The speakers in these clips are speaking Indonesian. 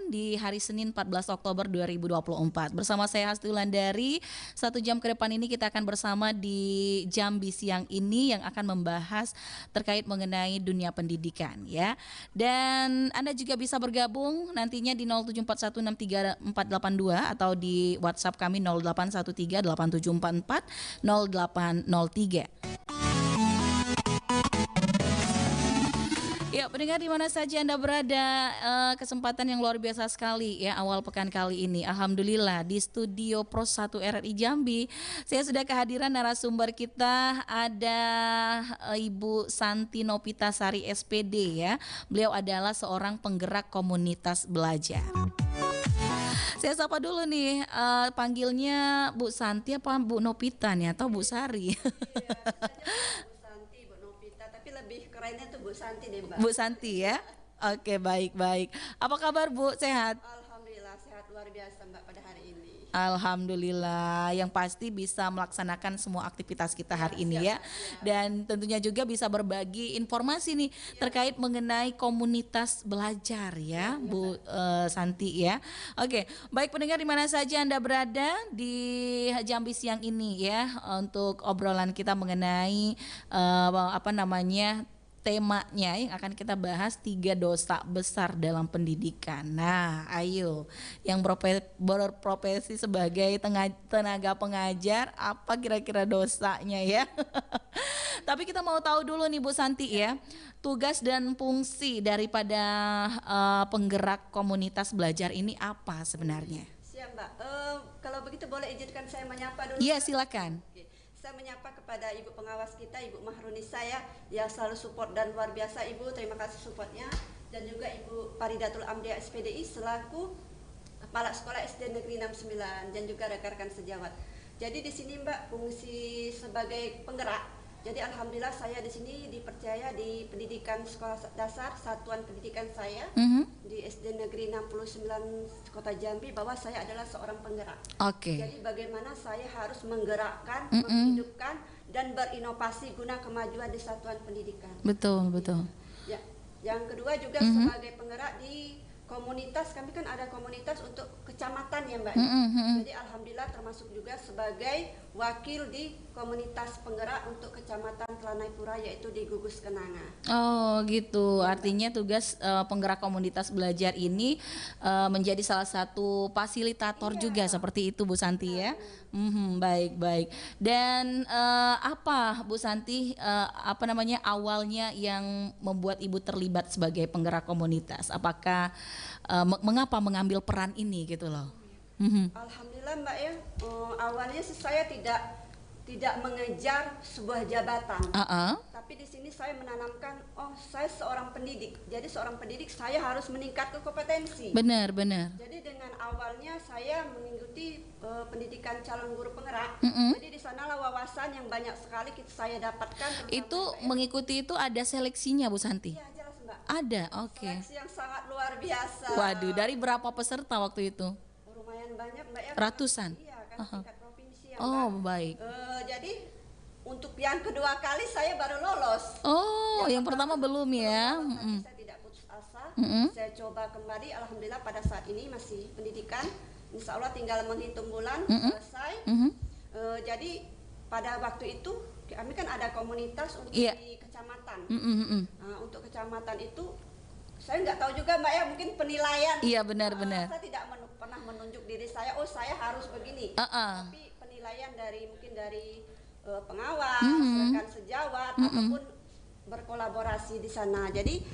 Di hari Senin 14 Oktober 2024 bersama saya Hasti Wulandari. 1 jam ke depan ini kita akan bersama di Jambi Siang ini yang akan membahas terkait mengenai dunia pendidikan ya. Dan Anda juga bisa bergabung nantinya di 074163482 atau di WhatsApp kami 081387440803. Ya, pendengar di mana saja Anda berada, kesempatan yang luar biasa sekali ya awal pekan kali ini. Alhamdulillah di studio Pro 1 RRI Jambi, saya sudah kehadiran narasumber kita ada Ibu Santi Nopitasari SPD ya. Beliau adalah seorang penggerak komunitas belajar. Saya sapa dulu nih, panggilnya Bu Santi apa Bu Nopita nih atau Bu Sari? Tapi lebih kerennya tuh Bu Santi deh, Mbak. Bu Santi ya. Oke, baik. Apa kabar Bu? Sehat? Alhamdulillah sehat luar biasa Mbak pada hari ini. Alhamdulillah, yang pasti bisa melaksanakan semua aktivitas kita hari ini ya. Dan tentunya juga bisa berbagi informasi nih terkait mengenai komunitas belajar ya, Bu Santi ya. Oke, baik pendengar di mana saja Anda berada di Jambi Siang ini ya, untuk obrolan kita mengenai temanya yang akan kita bahas 3 dosa besar dalam pendidikan. Nah, ayo yang berprofesi sebagai tenaga pengajar, apa kira-kira dosanya ya? Tapi kita mau tahu dulu nih Bu Santi ya, tugas dan fungsi daripada penggerak komunitas belajar ini apa sebenarnya? Siap Mbak, kalau begitu boleh izinkan saya menyapa dulu? Iya, silakan. Oke. Saya menyapa kepada Ibu pengawas kita, Ibu Mahrunisa ya, yang selalu support dan luar biasa Ibu, terima kasih supportnya. Dan juga Ibu Faridatul Amdia SPDI selaku Kepala Sekolah SD Negeri 69 dan juga rekan-rekan sejawat. Jadi di sini Mbak fungsi sebagai penggerak. Jadi alhamdulillah saya di sini dipercaya di pendidikan sekolah dasar satuan pendidikan saya di SD Negeri 69 Kota Jambi bahwa saya adalah seorang penggerak. Oke. Jadi bagaimana saya harus menggerakkan, menghidupkan dan berinovasi guna kemajuan di satuan pendidikan. Betul. Ya. Yang kedua juga sebagai penggerak di komunitas, kami kan ada komunitas untuk kecamatan ya Mbak. Jadi alhamdulillah termasuk juga sebagai wakil di komunitas penggerak untuk kecamatan Telanai Pura, yaitu di Gugus Kenanga. Oh gitu, artinya tugas penggerak komunitas belajar ini menjadi salah satu fasilitator juga seperti itu Bu Santi ya. Baik. Dan apa Bu Santi awalnya yang membuat Ibu terlibat sebagai penggerak komunitas? Apakah mengapa mengambil peran ini gitu loh? Alhamdulillah Mbak ya, awalnya sih saya tidak mengejar sebuah jabatan, tapi di sini saya menanamkan, saya seorang pendidik, jadi seorang pendidik saya harus meningkatkan kompetensi. Benar. Jadi dengan awalnya saya mengikuti pendidikan calon guru penggerak, jadi di sanalah wawasan yang banyak sekali saya dapatkan. Itu mengikuti itu ada seleksinya Bu Santi? Iya jelas Mbak. Ada, oke. Seleksi yang sangat luar biasa. Waduh, dari berapa peserta waktu itu? Lumayan banyak Mbak ya. Ratusan? Iya kan tingkat provinsi ya Mbak. Oh baik. Jadi untuk yang kedua kali saya baru lolos. Oh, yang pertama belum ya? Tapi saya tidak putus asa. Saya coba kembali. Alhamdulillah pada saat ini masih pendidikan. Insya Allah tinggal menghitung bulan selesai. Jadi pada waktu itu kami kan ada komunitas untuk di kecamatan. Untuk kecamatan itu saya nggak tahu juga Mbak ya, mungkin penilaian. Iya benar. Saya tidak pernah menunjuk diri saya, saya harus begini. Tapi penilaian mungkin dari pengawas, rekan sejawat ataupun berkolaborasi di sana. Jadi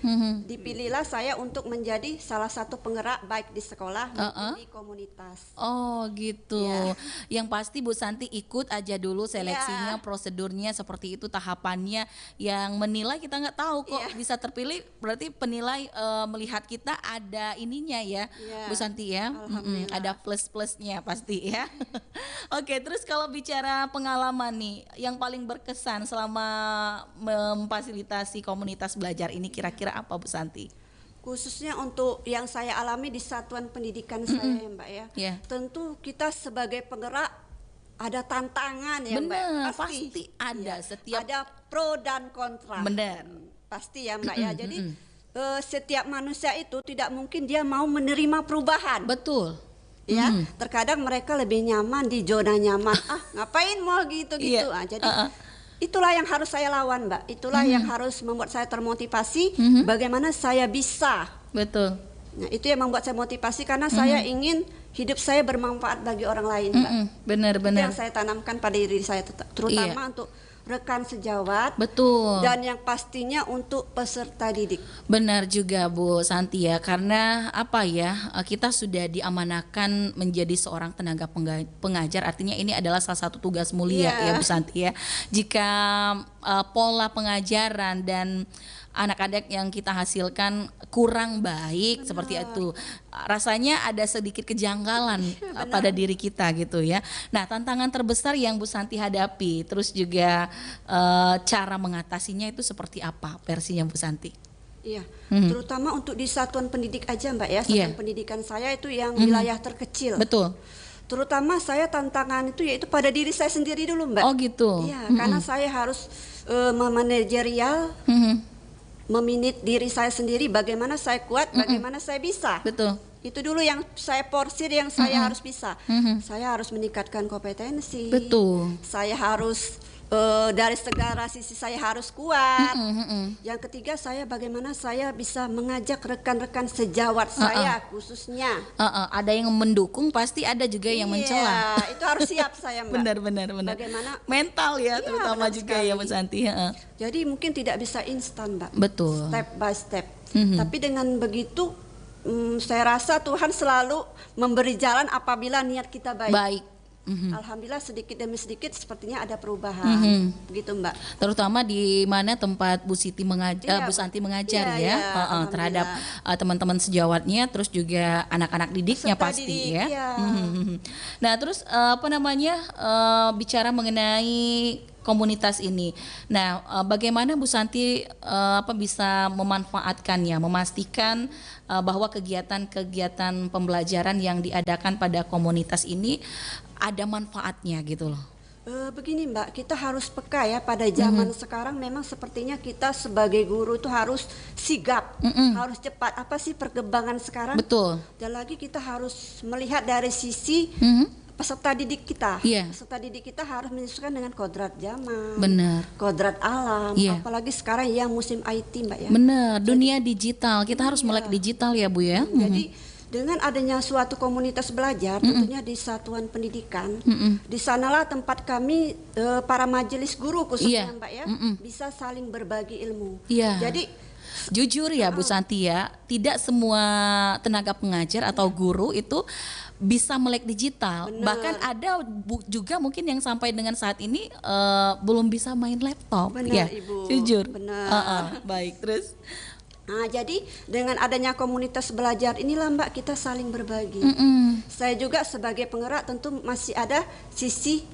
dipilihlah saya untuk menjadi salah satu penggerak baik di sekolah maupun di komunitas. Oh gitu. Yang pasti Bu Santi ikut aja dulu seleksinya, prosedurnya seperti itu, tahapannya. Yang menilai kita nggak tahu kok bisa terpilih, berarti penilai melihat kita ada ininya ya, Bu Santi ya. Ada plus-plusnya pasti ya. Oke, terus kalau bicara pengalaman nih, yang paling berkesan selama memfasilitasi komunitas belajar ini kira-kira apa Bu Santi? Khususnya untuk yang saya alami di satuan pendidikan saya ya Mbak ya. Tentu kita sebagai penggerak ada tantangan ya Mbak. Pasti ada setiap ada pro dan kontra. Benar. Pasti ya Mbak ya. Jadi setiap manusia itu tidak mungkin dia mau menerima perubahan. Betul. Ya, terkadang mereka lebih nyaman di zona nyaman. Ngapain mau gitu-gitu. Iya. Jadi itulah yang harus saya lawan, Mbak. Itulah yang harus membuat saya termotivasi. Bagaimana saya bisa. Betul. Nah, itu yang membuat saya motivasi karena saya ingin hidup saya bermanfaat bagi orang lain, Mbak. Itu Benar-benar. yang saya tanamkan pada diri saya, terutama untuk rekan sejawat. Betul. Dan yang pastinya untuk peserta didik. Benar juga Bu Santi ya, karena apa ya, kita sudah diamanahkan menjadi seorang tenaga pengajar, artinya ini adalah salah satu tugas mulia ya Bu Santi ya. Jika pola pengajaran dan anak-anak yang kita hasilkan kurang baik seperti itu, rasanya ada sedikit kejanggalan pada diri kita gitu ya. Nah, tantangan terbesar yang Bu Santi hadapi, terus juga cara mengatasinya itu seperti apa versinya Bu Santi? Iya, terutama untuk di satuan pendidik aja, Mbak ya. Satuan pendidikan saya itu yang wilayah terkecil. Betul. Terutama saya tantangan itu yaitu pada diri saya sendiri dulu, Mbak. Oh gitu. Iya, karena saya harus memanajerial, meminit diri saya sendiri, bagaimana saya kuat, bagaimana saya bisa. Betul. Itu dulu yang saya porsir, yang saya harus bisa. Saya harus meningkatkan kompetensi. Betul. Saya harus dari segala sisi saya harus kuat. Yang ketiga, saya bagaimana saya bisa mengajak rekan-rekan sejawat saya khususnya. Ada yang mendukung, pasti ada juga yang mencela. Itu harus siap saya, Mbak. Benar. Bagaimana mental ya, terutama juga sekali. ya Bu Santi. Jadi mungkin tidak bisa instan, Mbak. Betul. Step by step. Tapi dengan begitu, saya rasa Tuhan selalu memberi jalan apabila niat kita baik. Alhamdulillah sedikit demi sedikit sepertinya ada perubahan, begitu Mbak. Terutama di mana tempat Bu Siti Bu Santi mengajar terhadap teman-teman sejawatnya, terus juga anak-anak didiknya pasti ya. Nah terus bicara mengenai komunitas ini. Nah, bagaimana Bu Santi bisa memanfaatkannya, memastikan bahwa kegiatan-kegiatan pembelajaran yang diadakan pada komunitas ini ada manfaatnya gitu loh. Begini Mbak, kita harus peka ya pada zaman sekarang. Memang sepertinya kita sebagai guru itu harus sigap, harus cepat. Apa sih perkembangan sekarang? Betul. Dan lagi kita harus melihat dari sisi peserta didik kita. Peserta didik kita harus menyesuaikan dengan kodrat zaman, kodrat alam, apalagi sekarang yang musim IT Mbak ya. Benar, dunia digital, kita harus melek digital ya Bu ya. Jadi dengan adanya suatu komunitas belajar, tentunya di satuan pendidikan, di sanalah tempat kami para majelis guru khususnya Mbak ya, bisa saling berbagi ilmu. Jadi jujur ya Bu Santi ya, tidak semua tenaga pengajar atau guru itu bisa melek digital. Bahkan ada juga mungkin yang sampai dengan saat ini belum bisa main laptop. Benar Ibu. Jujur. Benar. Baik, terus. Nah, jadi dengan adanya komunitas belajar inilah Mbak kita saling berbagi. Saya juga sebagai penggerak tentu masih ada sisi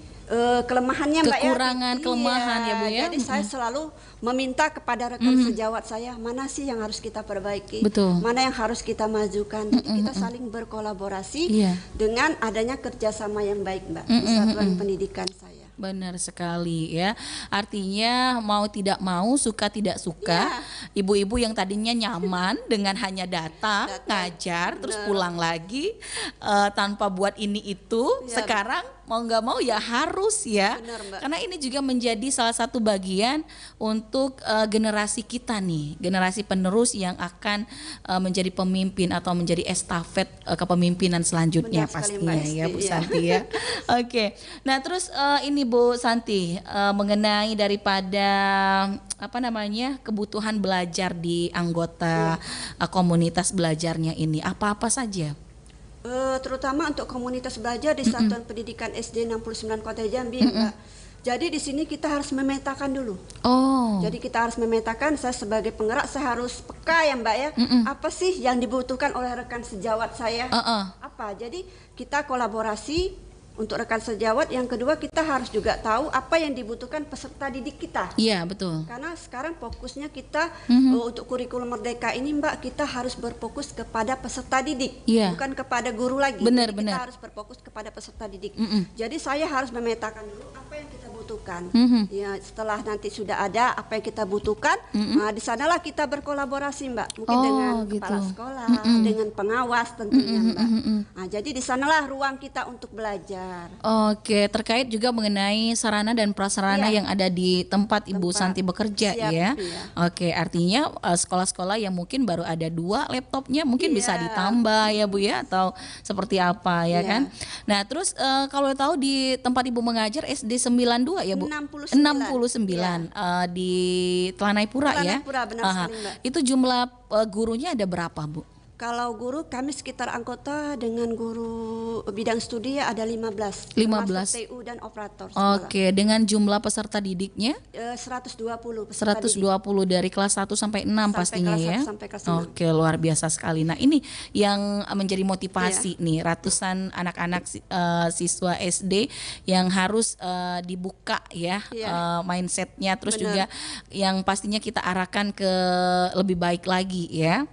kelemahannya Mbak ya. Kekurangan, kelemahan ya Bu ya. Jadi saya selalu meminta kepada rekan sejawat saya, mana sih yang harus kita perbaiki, mana yang harus kita majukan. Jadi kita saling berkolaborasi dengan adanya kerjasama yang baik Mbak di satuan pendidikan saya. Benar sekali ya. Artinya mau tidak mau, suka tidak suka, ibu-ibu yang tadinya nyaman dengan hanya datang, ngajar, terus pulang lagi tanpa buat ini itu, sekarang mau nggak mau ya harus ya. Benar, karena ini juga menjadi salah satu bagian untuk generasi kita nih, generasi penerus yang akan menjadi pemimpin atau menjadi estafet kepemimpinan selanjutnya. Benar pastinya sekali, ya Bu Santi ya. Oke. Nah terus ini Bu Santi mengenai daripada kebutuhan belajar di anggota komunitas belajarnya ini apa-apa saja? Terutama untuk komunitas belajar di Satuan Pendidikan SD 69 Kota Jambi Mbak. Jadi di sini kita harus memetakan dulu. Jadi kita harus memetakan, saya sebagai penggerak saya harus peka ya Mbak ya. Apa sih yang dibutuhkan oleh rekan sejawat saya? Apa? Jadi kita kolaborasi untuk rekan sejawat. Yang kedua kita harus juga tahu apa yang dibutuhkan peserta didik kita. Iya betul. Karena sekarang fokusnya kita untuk kurikulum merdeka ini Mbak, kita harus berfokus kepada peserta didik, bukan kepada guru lagi. Benar. Kita harus berfokus kepada peserta didik. Jadi saya harus memetakan dulu apa yang kita butuhkan butuhkan. Ya, setelah nanti sudah ada apa yang kita butuhkan, di sanalah kita berkolaborasi Mbak, mungkin dengan kepala sekolah, dengan pengawas tentunya Mbak. Nah, jadi di sanalah ruang kita untuk belajar. Oke, terkait juga mengenai sarana dan prasarana yang ada di tempat Ibu Santi bekerja. Siap, ya. iya. Oke, artinya sekolah-sekolah yang mungkin baru ada 2 laptopnya mungkin bisa ditambah ya Bu ya, atau seperti apa ya kan. Nah terus kalau tahu di tempat Ibu mengajar SD 92 ya Bu? 69 di Telanai Pura ya? Telanai Pura, benar sekali Mbak. Itu jumlah gurunya ada berapa Bu? Kalau guru kami sekitar anggota dengan guru bidang studi ada 15. 15. Termasuk TU dan operator sekolah. Oke, dengan jumlah peserta didiknya? 120 120 dari kelas 1 sampai 6 pastinya kelas ya. 1 sampai kelas 6. Oke, luar biasa sekali. Nah, ini yang menjadi motivasi nih ratusan anak-anak siswa SD yang harus dibuka ya mindsetnya, terus juga yang pastinya kita arahkan ke lebih baik lagi ya.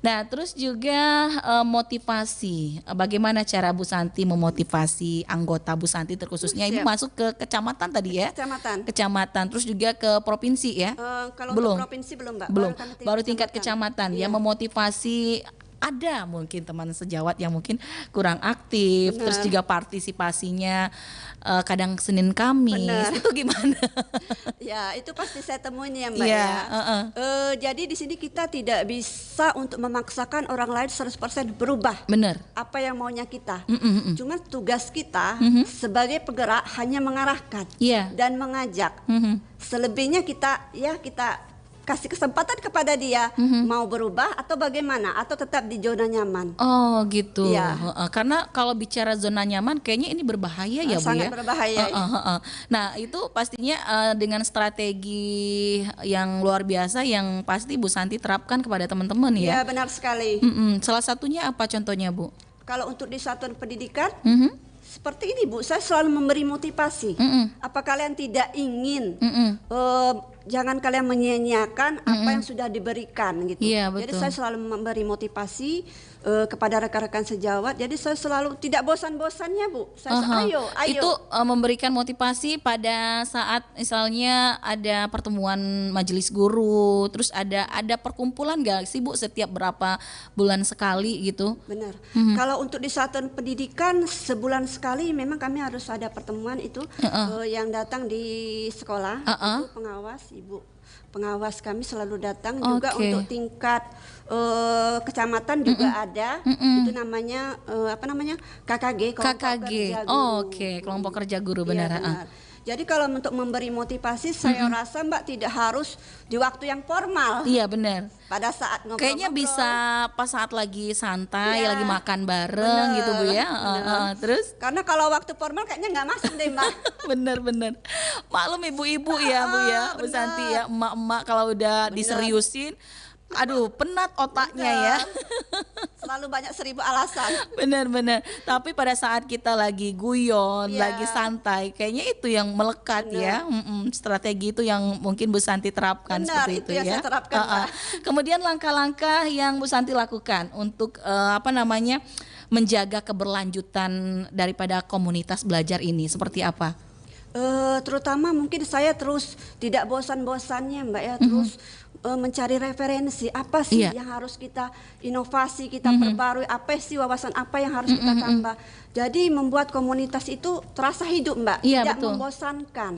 Nah, terus juga motivasi. Bagaimana cara Bu Santi memotivasi anggota Bu Santi terkhususnya Ibu masuk ke kecamatan tadi ya? Kecamatan, terus juga ke provinsi ya? Kalau belum. ke provinsi belum Mbak. Belum. Baru tingkat kecamatan ya, memotivasi. Ada mungkin teman sejawat yang mungkin kurang aktif, terus juga partisipasinya kadang Senin Kamis. Itu gimana? Ya, itu pasti saya temuin ya Mbak ya. Jadi di sini kita tidak bisa untuk memaksakan orang lain 100% berubah. Benar. Apa yang maunya kita. Cuma tugas kita sebagai penggerak hanya mengarahkan dan mengajak. Selebihnya kita kasih kesempatan kepada dia mau berubah atau bagaimana, atau tetap di zona nyaman. Oh gitu. Karena kalau bicara zona nyaman kayaknya ini berbahaya ya Bu sangat ya. Berbahaya. Nah itu pastinya dengan strategi yang luar biasa yang pasti Bu Santi terapkan kepada teman-teman ya. Ya benar sekali. Salah satunya apa contohnya Bu? Kalau untuk di satuan pendidikan seperti ini Bu, saya selalu memberi motivasi. Apa kalian tidak ingin jangan kalian menyia-nyiakan apa yang sudah diberikan gitu. Jadi saya selalu memberi motivasi kepada rekan-rekan sejawat. Jadi saya selalu tidak bosan-bosannya Bu. Saya ayo. Itu memberikan motivasi pada saat misalnya ada pertemuan majelis guru, terus ada perkumpulan gak sih Bu setiap berapa bulan sekali gitu? Benar. Kalau untuk di satuan pendidikan sebulan sekali memang kami harus ada pertemuan itu yang datang di sekolah itu pengawas. Ibu pengawas kami selalu datang juga untuk tingkat kecamatan juga ada. Itu namanya KKG, kelompok kerja guru. Kelompok kerja guru benar. Jadi kalau untuk memberi motivasi saya rasa Mbak tidak harus di waktu yang formal. Iya benar. Pada saat ngobrol-ngobrol. Kayaknya bisa pas saat lagi santai, lagi makan bareng gitu Bu ya. Terus? Karena kalau waktu formal kayaknya nggak masuk deh Mbak. Bener. Maklum ibu-ibu ya Bu ya, Bu Santi ya, emak-emak kalau udah diseriusin. Aduh, penat otaknya ya. Selalu banyak 1000 alasan. Benar. Tapi pada saat kita lagi guyon, lagi santai, kayaknya itu yang melekat ya. Strategi itu yang mungkin Bu Santi terapkan seperti itu ya. Yang saya terapkan, Kemudian langkah-langkah yang Bu Santi lakukan untuk menjaga keberlanjutan daripada komunitas belajar ini seperti apa? Terutama mungkin saya terus tidak bosan-bosannya Mbak ya, terus mencari referensi apa sih yang harus kita inovasi, kita perbarui, apa sih wawasan apa yang harus kita tambah. Jadi membuat komunitas itu terasa hidup Mbak, tidak membosankan.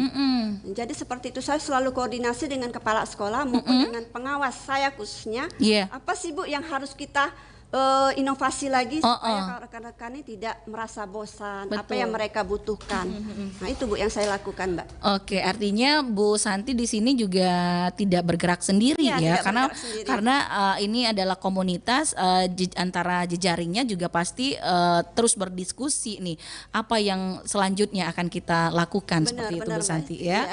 Jadi seperti itu saya selalu koordinasi dengan kepala sekolah maupun dengan pengawas saya khususnya. Apa sih Bu yang harus kita inovasi lagi supaya rekan-rekan ini tidak merasa bosan. Apa yang mereka butuhkan. Nah itu Bu yang saya lakukan Mbak. Oke, artinya Bu Santi di sini juga tidak bergerak sendiri ya karena ini adalah komunitas antara jejaringnya juga pasti terus berdiskusi nih apa yang selanjutnya akan kita lakukan seperti itu Bu Santi ya.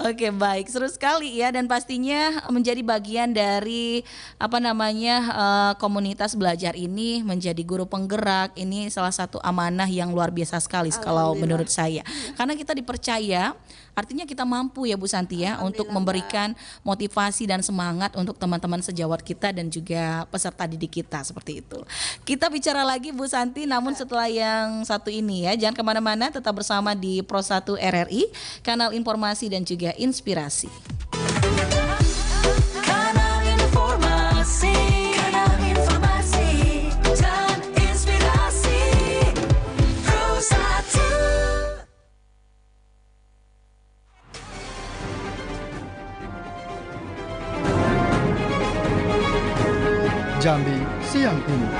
Oke, baik, seru sekali ya, dan pastinya menjadi bagian dari komunitas belajar mengajar ini menjadi guru penggerak ini salah satu amanah yang luar biasa sekali kalau menurut saya. Karena kita dipercaya, artinya kita mampu ya Bu Santi ya untuk memberikan motivasi dan semangat untuk teman-teman sejawat kita dan juga peserta didik kita seperti itu. Kita bicara lagi Bu Santi, namun setelah yang satu ini ya, jangan kemana-mana, tetap bersama di Pro 1 RRI, kanal informasi dan juga inspirasi. Jambi siang ini.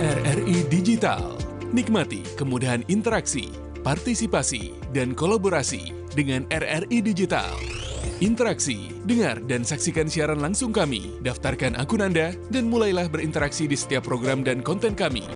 RRI Digital. Nikmati kemudahan interaksi, partisipasi, dan kolaborasi dengan RRI Digital. Interaksi, dengar dan saksikan siaran langsung kami, daftarkan akun Anda, dan mulailah berinteraksi di setiap program dan konten kami.